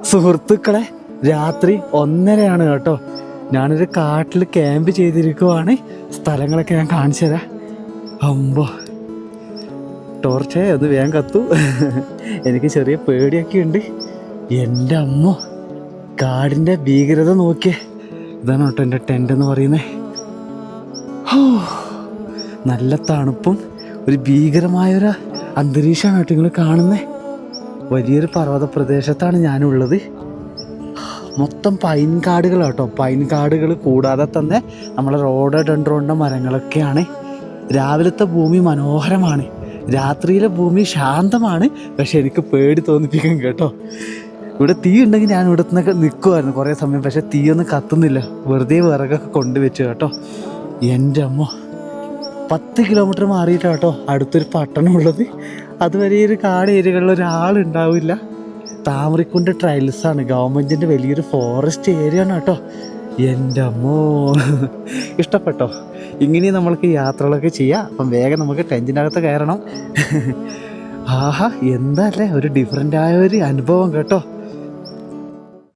സുഹൃത്തുക്കളെ, രാത്രി 1:30 കേട്ടോ. ഞാനൊരു കാട്ടിൽ ക്യാമ്പ് ചെയ്തിരിക്കുവാണ്. സ്ഥലങ്ങളൊക്കെ ഞാൻ കാണിച്ചു തരാം. അമ്പോ, ടോർച്ചേ അത് വേഗം കത്തു. എനിക്ക് ചെറിയ പേടിയൊക്കെ ഉണ്ട്. എൻ്റെ അമ്മോ, കാടിൻ്റെ ഭീകരത നോക്കിയേ. ഇതാണ് കേട്ടോ എൻ്റെ ടെൻ്റ് എന്ന് പറയുന്നത്. നല്ല തണുപ്പും ഒരു ഭീകരമായൊരു അന്തരീക്ഷമാണ് കേട്ടോ നിങ്ങൾ കാണുന്നത്. വലിയൊരു പർവ്വത പ്രദേശത്താണ് ഞാനുള്ളത്. മൊത്തം പൈൻ കാടുകൾ കേട്ടോ. പൈൻ കാടുകൾ കൂടാതെ തന്നെ നമ്മളെ റോഡോഡെൻഡ്രോണിൻ്റെ മരങ്ങളൊക്കെയാണ്. രാവിലത്തെ ഭൂമി മനോഹരമാണ്, രാത്രിയിലെ ഭൂമി ശാന്തമാണ്. പക്ഷെ എനിക്ക് പേടി തോന്നിപ്പിക്കും കേട്ടോ. ഇവിടെ തീ ഉണ്ടെങ്കിൽ ഞാൻ ഇവിടെ നിന്നൊക്കെ നിൽക്കുമായിരുന്നു കുറേ സമയം. പക്ഷെ തീയൊന്നും കത്തുന്നില്ല, വെറുതെ വിറകൊക്കെ കൊണ്ടുവച്ചു കേട്ടോ. എൻ്റെ അമ്മ, 10 കിലോമീറ്റർ മാറിയിട്ടാണ് കേട്ടോ അടുത്തൊരു പട്ടണം ഉള്ളത്. അതുവരെ ഒരു കാട് ഏരിയകളിൽ ഒരാളുണ്ടാവില്ല. താമരക്കുണ്ട് ട്രയൽസാണ്, ഗവൺമെൻറ്റിൻ്റെ വലിയൊരു ഫോറസ്റ്റ് ഏരിയ ആണ് കേട്ടോ. എൻ്റെ അമ്മോ, ഇഷ്ടപ്പെട്ടോ? ഇങ്ങനെ നമ്മൾക്ക് യാത്രകളൊക്കെ ചെയ്യാം. അപ്പം വേഗം നമുക്ക് ടെൻറ്റിനകത്ത് കയറണം. ആഹാ, എന്താ അല്ലേ, ഒരു ഡിഫറെൻ്റായ ഒരു അനുഭവം കേട്ടോ.